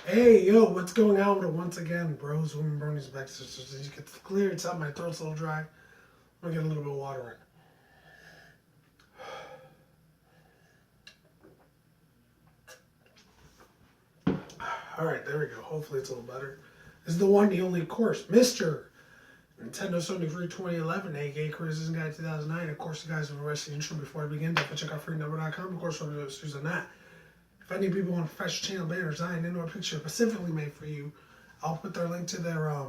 Hey, yo, what's going on with it once again, bros, women, bronies, pegasisters? As you get clear, it's out, my throat's a little dry. I'm gonna get a little bit of water in. Alright, there we go. Hopefully it's a little better. This is the one, the only, of course, Mr. Nintendo 73 2011, aka Criticism Guide 2009. Of course, you guys have arrested the intro before I begin. Definitely check out freenumber.com. Of course, I'm using that. If any people want professional channel banner design into a picture specifically made for you, I'll put their link to their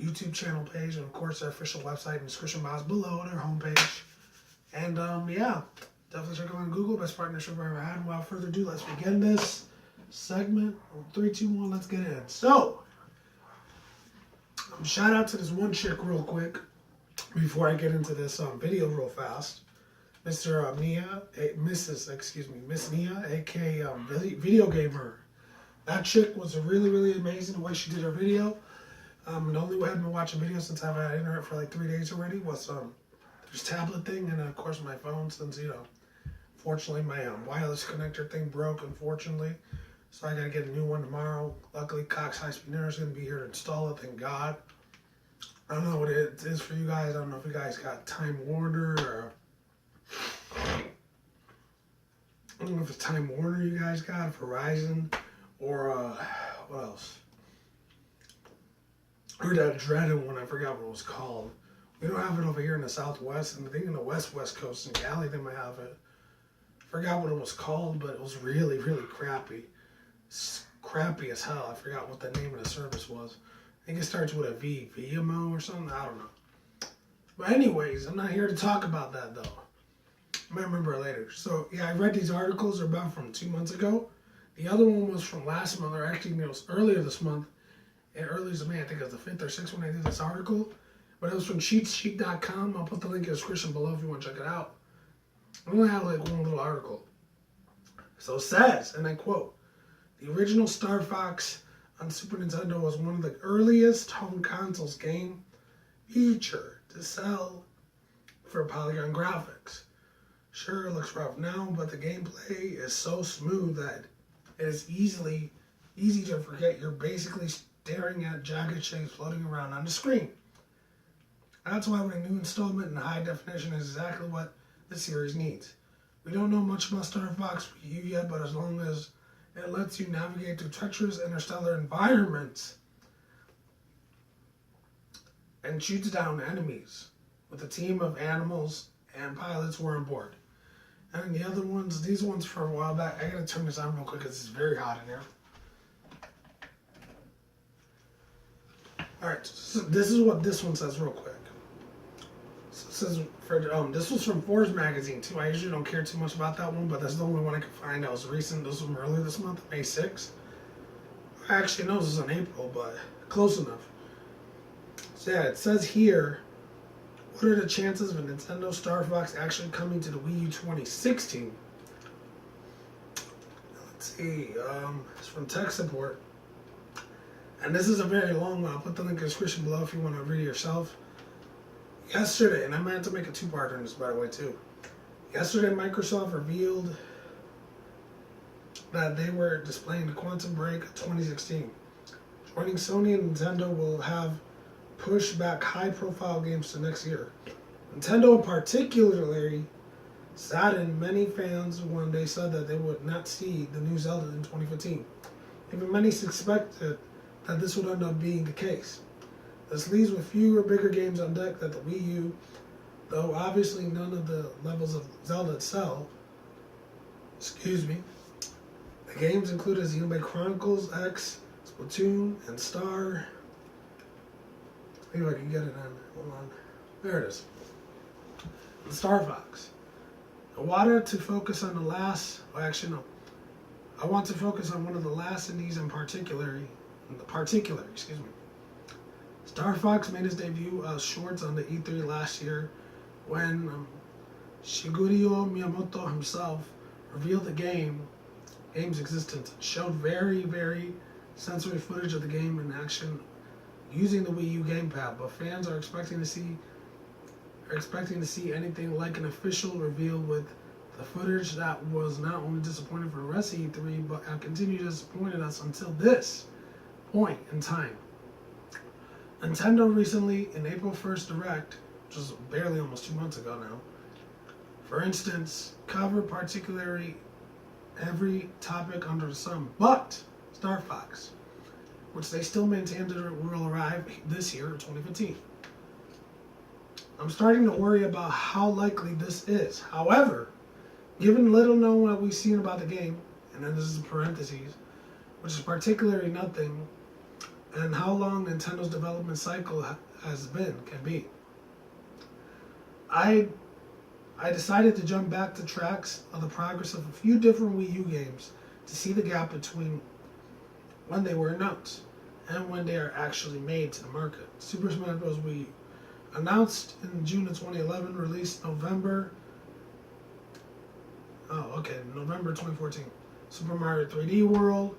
YouTube channel page and of course their official website in the description box below their homepage. And yeah, definitely check them out on Google. Best partnership I've ever had. And without further ado, let's begin this segment. 3, 2, 1, let's get in. So, shout out to this one chick real quick before I get into this video real fast. Miss Nia, aka video gamer. That chick was really, really amazing the way she did her video. The only way I've been watching videos since I've had internet for like 3 days already was this tablet thing, and of course my phone, since fortunately my wireless connector thing broke, unfortunately. So I gotta get a new one tomorrow. Luckily, Cox High Speed Internet is gonna be here to install it. Thank God. I don't know what it is for you guys. I don't know if you guys got Time Warner or I don't know if it's Time Warner you guys got, Verizon, or what else? Or that dreaded one, I forgot what it was called. We don't have it over here in the Southwest, and I think in the West Coast, in Cali, they might have it. I forgot what it was called, but it was really, really crappy. It's crappy as hell. I forgot what the name of the service was. I think it starts with a V, VMO or something, I don't know. But anyways, I'm not here to talk about that though. I might remember it later. So yeah, I read these articles. They're about from 2 months ago. The other one was from last month, or actually it was earlier this month. And earlier this month, I think it was the 5th or 6th when I did this article. But it was from cheatsheet.com. I'll put the link in the description below if you want to check it out. I only have like one little article. So it says, and I quote, the original Star Fox on Super Nintendo was one of the earliest home consoles game feature to sell for polygon graphics. Sure, it looks rough now, but the gameplay is so smooth that it is easy to forget you're basically staring at jagged shapes floating around on the screen. That's why when a new installment in high definition is exactly what the series needs. We don't know much about Star Fox Wii U yet, but as long as it lets you navigate through treacherous interstellar environments and shoots down enemies with a team of animals and pilots who are on board. And the other ones, these ones for a while back, I gotta turn this on real quick because it's very hot in here. Alright, so this is what this one says real quick. So it says, this was from Forbes magazine too. I usually don't care too much about that one, but that's the only one I could find that was recent. This was from earlier this month, May 6th. Actually, no, this is in April, but close enough. So yeah, it says here, what are the chances of a Nintendo Star Fox actually coming to the Wii U 2016? Let's see, it's from tech support. And this is a very long one. I'll put the link in the description below if you want to read it yourself. Yesterday, and I might have to make a two-parter on this by the way too. Yesterday, Microsoft revealed that they were displaying the Quantum Break 2016. Joining Sony and Nintendo will have pushed back high-profile games to next year. Nintendo in particularly saddened many fans when they said that they would not see the new Zelda in 2015. Even many suspected that this would end up being the case. This leaves with fewer bigger games on deck than the Wii U, though obviously none of the levels of Zelda itself. Excuse me. The games included Xenoblade Chronicles X, Splatoon, and Star. Maybe I can get it on. Hold on. There it is. And Star Fox. I wanted to focus on the last. Well, actually, no. I want to focus on one of the last in these in particular. Excuse me. Star Fox made his debut shorts on the E3 last year when Shigeru Miyamoto himself revealed the game's existence. It showed very, very sensory footage of the game in action using the Wii U gamepad, but fans are expecting to see anything like an official reveal with The footage that was not only disappointing for the rest of E3, but continued to disappoint us until this point in time. Nintendo recently, in April 1st Direct, which was barely almost 2 months ago now, for instance, covered particularly every topic under the sun but Star Fox, which they still maintained will arrive this year, 2015. I'm starting to worry about how likely this is. However, given little known what we've seen about the game, and then this is in parentheses, which is particularly nothing, and how long Nintendo's development cycle can be. I decided to jump back to tracks of the progress of a few different Wii U games to see the gap between when they were announced and when they are actually made to the market. Super Smash Bros. Wii U, announced in June of 2011, released November 2014. Super Mario 3D World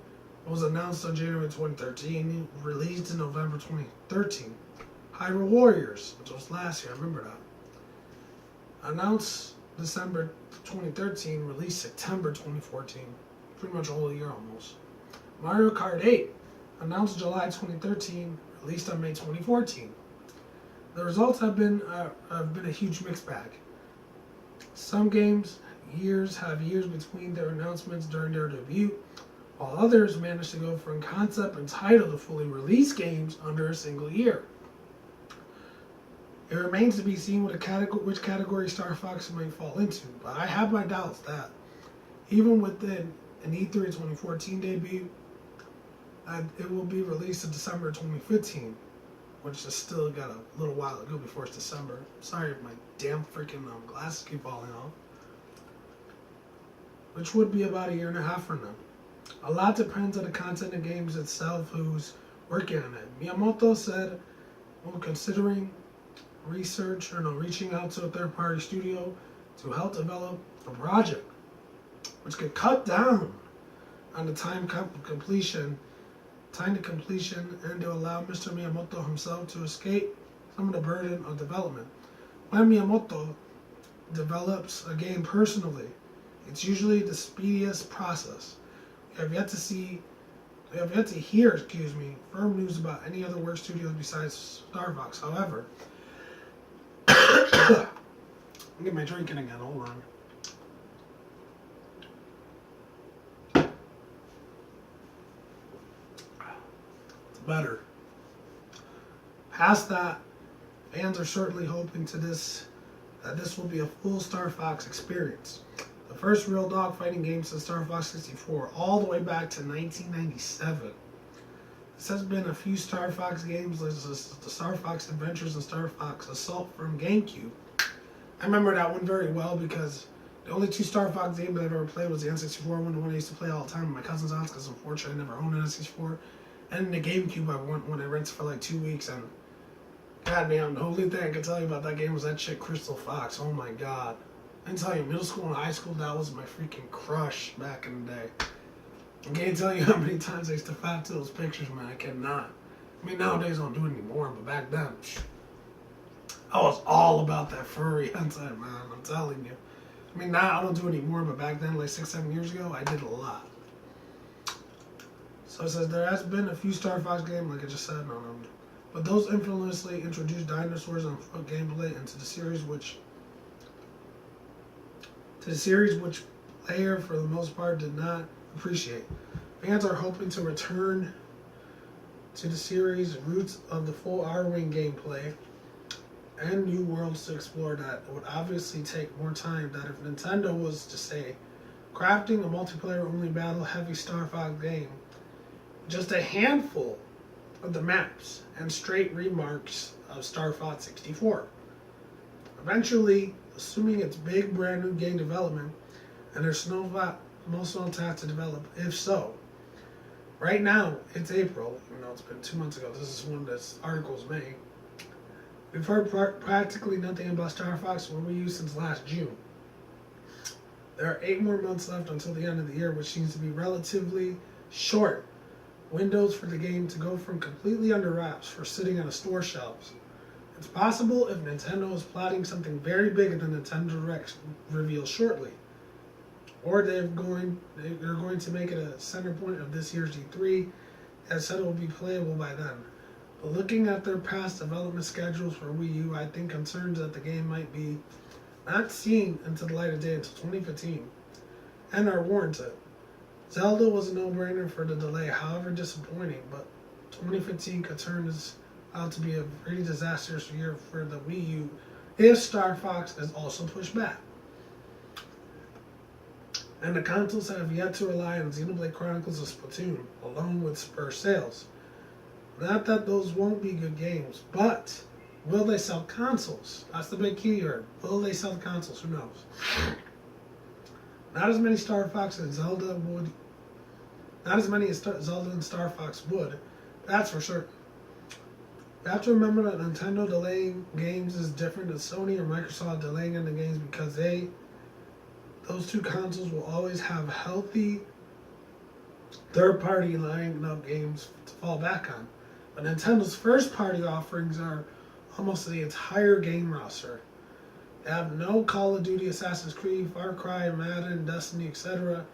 was announced on January 2013, released in November 2013. Hyrule Warriors, which was last year, I remember that. Announced December 2013, released September 2014. Pretty much a whole year almost. Mario Kart 8, announced July 2013, released on May 2014. The results have been a huge mixed bag. Some games have years between their announcements during their debut, while others manage to go from concept and title to fully released games under a single year. It remains to be seen which category Star Fox may fall into, but I have my doubts that even within an E3 2014 debut, it will be released in December 2015, which is still got a little while to go before it's December. Sorry if my damn freaking glasses keep falling off. Which would be about a year and a half from now. A lot depends on the content of games itself, who's working on it. Miyamoto said, considering reaching out to a third-party studio to help develop a project, which could cut down on the time to completion, and to allow Mr. Miyamoto himself to escape some of the burden of development. When Miyamoto develops a game personally, it's usually the speediest process. We have yet to hear firm news about any other work studios besides Star Fox. However, I'll get my drinking again, hold on. It's better. Past that, fans are certainly hoping that this will be a full Star Fox experience. The first real dogfighting game since Star Fox 64, all the way back to 1997. This has been a few Star Fox games, like the Star Fox Adventures and Star Fox Assault from GameCube. I remember that one very well because the only two Star Fox games I've ever played was the N64 one, the one I used to play all the time at my cousin's house because unfortunately I never owned an N64. And the GameCube I went when I rented for like 2 weeks, and goddamn, the only thing I can tell you about that game was that chick Crystal Fox. Oh my god. I can tell you, middle school and high school, that was my freaking crush back in the day. I can't tell you how many times I used to fact to those pictures, man. I cannot. I mean, nowadays I don't do it anymore, but back then, I was all about that furry hentai, man. I'm telling you. I mean, now I don't do it anymore, but back then, like 6-7 years ago, I did a lot. So it says there has been a few Star Fox games, like I just said, but those infamously introduced dinosaurs and foot gameplay into the series, which player for the most part did not appreciate. Fans are hoping to return to the series' roots of the full R-Wing gameplay and new worlds to explore that would obviously take more time than if Nintendo was to say, crafting a multiplayer-only battle-heavy Star Fox game, just a handful of the maps and straight remarks of Star Fox 64. Eventually, assuming it's big brand new game development, and there's no time to develop, if so. Right now, it's April, even though it's been 2 months ago. This is when this article was made. We've heard practically nothing about Star Fox or Wii U since last June. There are 8 more months left until the end of the year, which seems to be relatively short windows for the game to go from completely under wraps for sitting on the store shelves. It's possible if Nintendo is plotting something very big in the Nintendo Direct reveal shortly. or they're going to make it a center point of this year's E3, and said it will be playable by then. But looking at their past development schedules for Wii U, I think concerns that the game might be not seen into the light of day until 2015, and are warranted. Zelda was a no-brainer for the delay, however disappointing, but 2015 concerns out to be a pretty disastrous year for the Wii U if Star Fox is also pushed back. And the consoles have yet to rely on Xenoblade Chronicles of Splatoon, along with spur sales. Not that those won't be good games, but will they sell consoles? That's the big key here. Will they sell consoles? Who knows? Not as many Star Fox and Zelda would. Not as many as Zelda and Star Fox would. That's for certain. You have to remember that Nintendo delaying games is different than Sony or Microsoft delaying the games because those two consoles will always have healthy third-party lining up games to fall back on. But Nintendo's first-party offerings are almost the entire game roster. They have no Call of Duty, Assassin's Creed, Far Cry, Madden, Destiny, etc.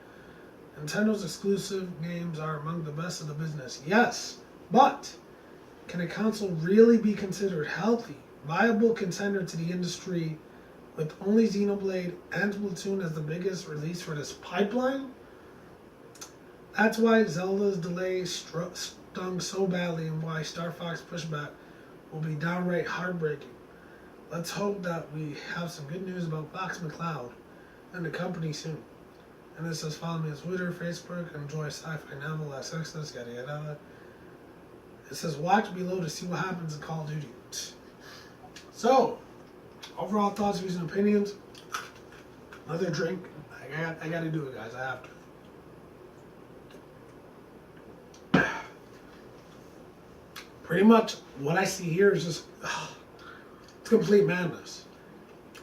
Nintendo's exclusive games are among the best of the business. Yes, but can a console really be considered healthy, viable contender to the industry with only Xenoblade and Splatoon as the biggest release for this pipeline? That's why Zelda's delay stung so badly and why Star Fox pushback will be downright heartbreaking. Let's hope that we have some good news about Fox McCloud and the company soon. And it says follow me on Twitter, Facebook, enjoy sci-fi novel, access, yada yada. It says watch below to see what happens in Call of Duty. So, overall thoughts, views, and opinions. Another drink. I got to do it, guys. I have to. Pretty much what I see here is just it's complete madness.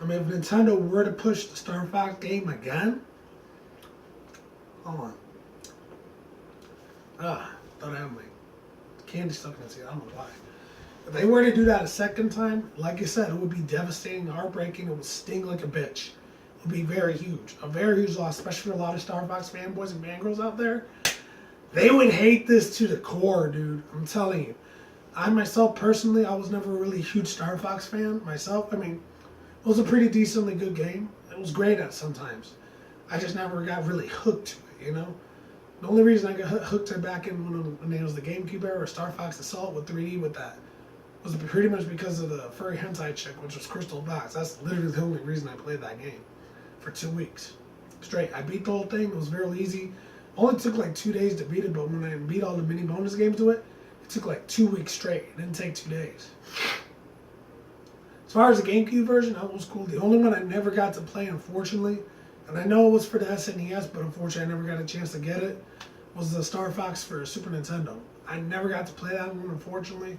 I mean, if Nintendo were to push the Star Fox game again, hold on. Thought I had my candy stuck in its ear. I don't know why. If they were to do that a second time, like I said, it would be devastating, heartbreaking. It would sting like a bitch. It would be very huge. A very huge loss, especially for a lot of Star Fox fanboys and fangirls out there. They would hate this to the core, dude. I'm telling you. I myself, personally, I was never a really huge Star Fox fan myself. I mean, it was a pretty decently good game. It was great at sometimes. I just never got really hooked to it, you know? The only reason I got hooked to it back in when it was the GameCube era or Star Fox Assault with 3D with that was pretty much because of the furry hentai chick, which was Crystal Box. That's literally the only reason I played that game for 2 weeks straight. I beat the whole thing. It was very easy. Only took like 2 days to beat it, but when I beat all the mini bonus games to it, it took like 2 weeks straight. It didn't take 2 days. As far as the GameCube version, that was cool. The only one I never got to play, unfortunately, and I know it was for the SNES, but unfortunately I never got a chance to get it, was the Star Fox for Super Nintendo. I never got to play that one, unfortunately.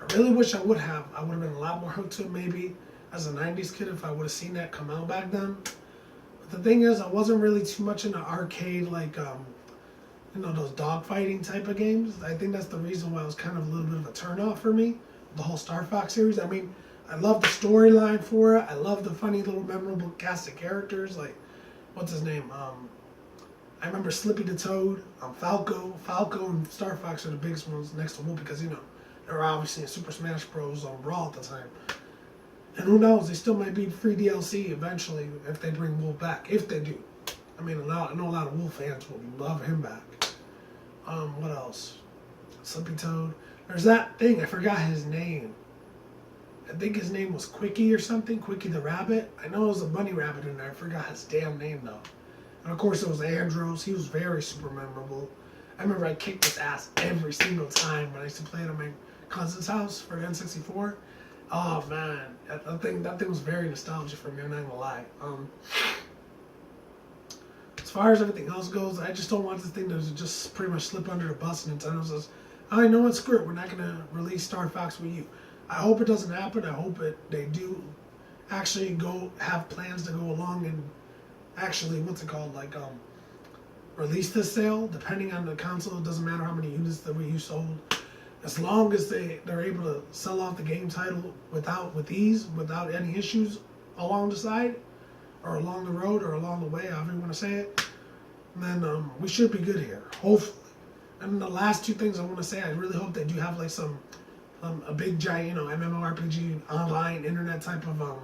I really wish I would have. I would have been a lot more hooked to it maybe as a 90s kid if I would have seen that come out back then. But the thing is, I wasn't really too much into arcade, like, you know, those dogfighting type of games. I think that's the reason why it was kind of a little bit of a turnoff for me, the whole Star Fox series. I mean, I love the storyline for it. I love the funny little memorable cast of characters, like, what's his name? I remember Slippy the Toad, Falco. Falco and Star Fox are the biggest ones next to Wolf because, you know, they were obviously in Super Smash Bros. On Brawl at the time. And who knows, they still might be free DLC eventually if they bring Wolf back. If they do. I mean, I know a lot of Wolf fans will love him back. What else? Slippy Toad. There's that thing, I forgot his name. I think his name was Quickie or something. Quickie the Rabbit. I know it was a bunny rabbit in there. I forgot his damn name though. And of course it was Andros. He was very super memorable. I remember I kicked his ass every single time when I used to play it at my cousin's house for the N64. Oh man, that thing was very nostalgic for me, I'm not gonna lie. As far as everything else goes, I just don't want this thing to just pretty much slip under the bus. And Nintendo says, I know what, screw it, we're not gonna release Star Fox Wii U. I hope it doesn't happen. I hope they do actually have plans to go along and actually, release this sale, depending on the console. It doesn't matter how many units the Wii U sold. As long as they're able to sell off the game title without ease, without any issues along the side, or along the road, or along the way, however you want to say it, then we should be good here, hopefully. And the last two things I want to say, I really hope they do have like some, a big giant, MMORPG online internet type of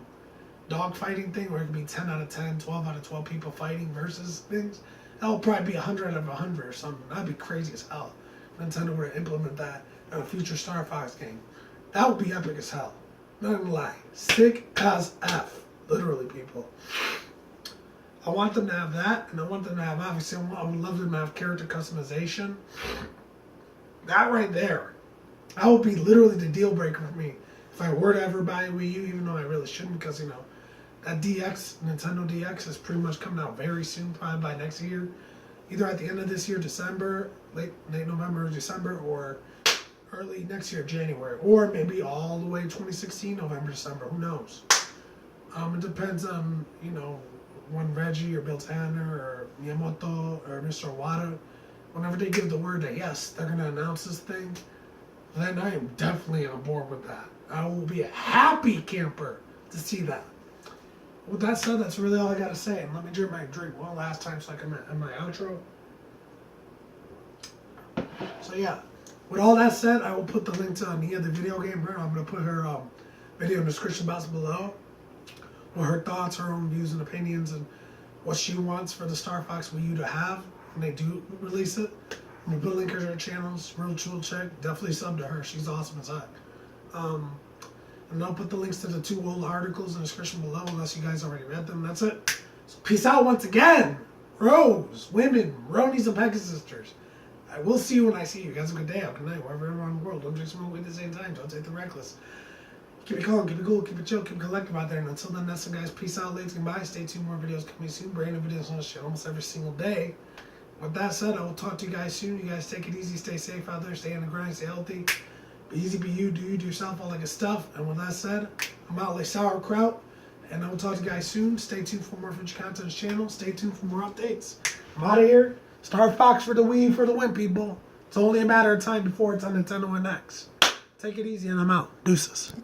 dog fighting thing where it could be 10 out of 10, 12 out of 12 people fighting versus things. That will probably be 100 out of 100 or something. That'd be crazy as hell. Nintendo were to implement that in a future Star Fox game. That would be epic as hell. Not gonna lie. Sick as F. Literally, people. I want them to have that, and I want them to have, obviously, I would love them to have character customization. That right there, that would be literally the deal breaker for me. If I were to ever buy a Wii U, even though I really shouldn't, because, that DX, Nintendo DX, is pretty much coming out very soon, probably by next year. Either at the end of this year, December, late November, December, or early next year, January. Or maybe all the way 2016, November, December, who knows? It depends on, when Reggie or Bill Tanner or Miyamoto or Mr. Iwata, whenever they give the word that yes, they're going to announce this thing, then I am definitely on board with that. I will be a happy camper to see that. With that said, that's really all I got to say. And let me drink my drink one last time so I can end my outro. So yeah, with all that said, I will put the link to Nia, the video gamer. I'm going to put her video in the description box below. With her thoughts, her own views and opinions, and what she wants for the Star Fox Wii U to have when they do release it. I'm going to put a link to her channels, real chill check. Definitely sub to her. She's awesome as heck. And I'll put the links to the 2 old articles in the description below, unless you guys already read them. That's it. So peace out once again. Rose, women, bronies, and pegasisters. I will see you when I see you. Guys have a good day. Have a good night. Wherever you're around the world. Don't drink smoke at the same time. Don't take the reckless. Keep it calm, keep it cool, keep it chill, keep it collective out there. And until then, that's it, guys. Peace out, ladies, goodbye. Stay tuned. More videos coming soon. Brand new videos on this channel almost every single day. With that said, I will talk to you guys soon. You guys take it easy. Stay safe out there. Stay on the grind. Stay healthy. Be easy, be you. Do you, do yourself, all that good stuff. And with that said, I'm out like sauerkraut. And I will talk to you guys soon. Stay tuned for more future content on this channel. Stay tuned for more updates. I'm out of here. Star Fox for the Wii for the win, people. It's only a matter of time before it's on Nintendo NX. Take it easy, and I'm out. Deuces.